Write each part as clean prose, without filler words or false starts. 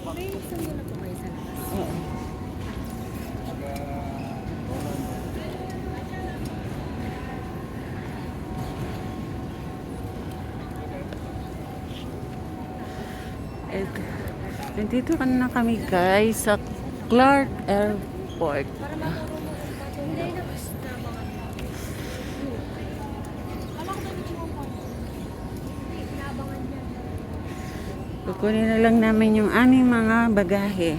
May sundo na po kayo sa labas. Oo. Nandito ka na kami guys sa Clark Airport. Para marunong hindi na basta mga alam ko dito mo po. Hindi, inabangan yan. Kukunin na lang namin yung aming mga bagahe.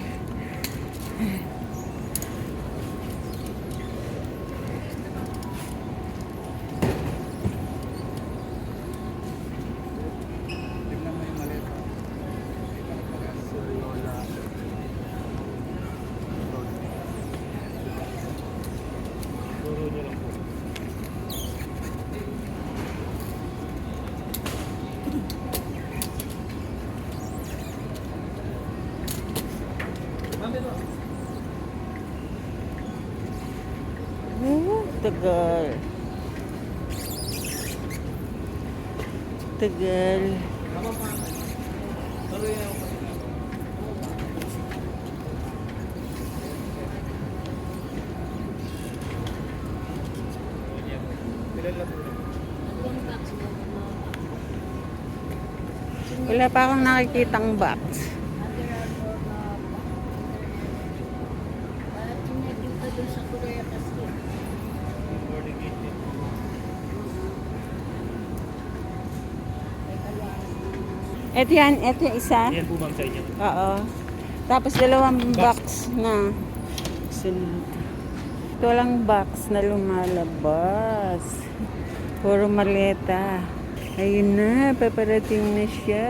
Tagal. Tagal. Wala pa akong nakikitang box. Ito yan, ito yung isa. Yan po ma'am sa inyo. Oo. Tapos dalawang box na sunod. Ito lang box na lumalabas. Puro maleta. Ayun na, paparating na siya.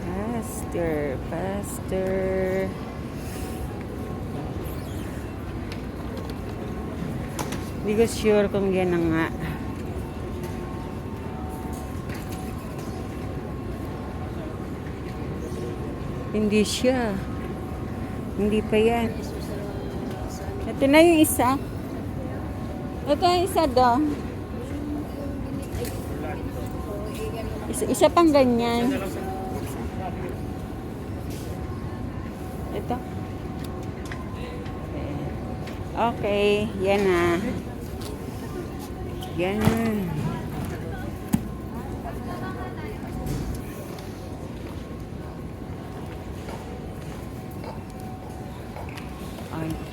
Faster, faster. Hindi ko sure kung yan na nga. Hindi siya. Hindi pa yan. Ito na yung isa. Ito yung isa daw. Isa pang ganyan. Ito. Okay. Yan na. Yan.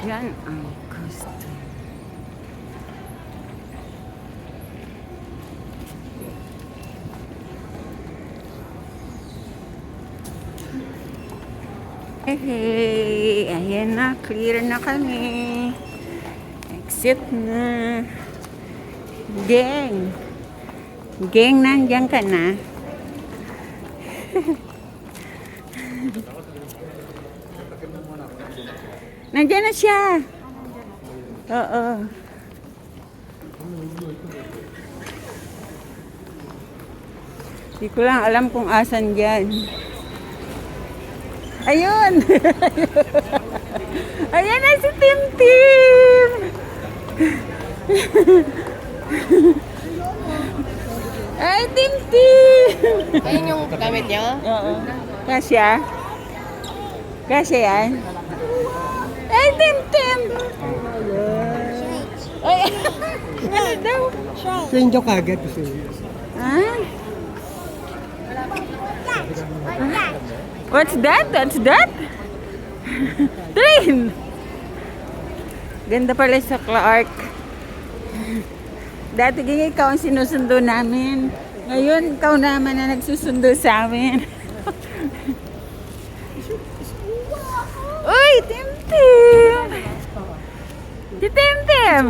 Ayan ang gusto. Hey, ayan na. Clear na kami. Exit na. Geng. Geng, nandiyan ka na. Nandiyan na siya. Oo. Hindi ko lang alam kung asan dyan. Ayun. Ayan na si Tim Tim. Ay, Tim Tim. Ayun yung gamit niyo? Oo. Kasya? Kasya yan? Ay, Tim Tim. Ay, ano daw? Change yung kagad kasi. Ha? What's that? What's that? Train! Ganda pala sa Clark. Dati ganyan ikaw ang sinusundo namin. Ngayon, ikaw naman na nagsusundo sa amin. Uy, Tim Tim! Si Tim Tim!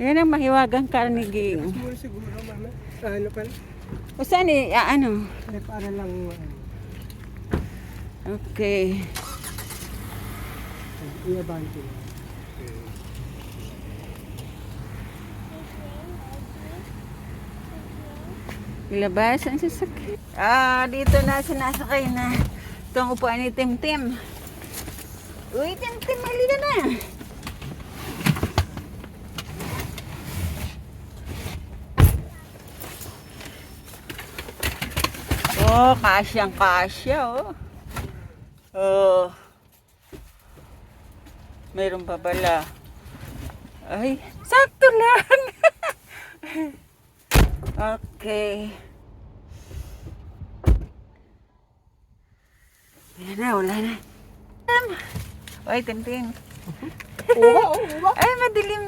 Yan ang mahiwagang Carnegie. Siguro mama. Ano pala? O saan eh? Ano? Para lang. Okay. Iabante. Ilabas ang sasakyan. Dito na sinasakay na. Ito ang upuan ni Tim Tim. Uy, Tim Tim, halika na. Oh, kasyang-kasya, oh. Oh. Mayroon pa pala. Ay, sakto lang. Okay. Ayan na, wala na. Ay, tinting. Uwa, uwa. Ay, madilim.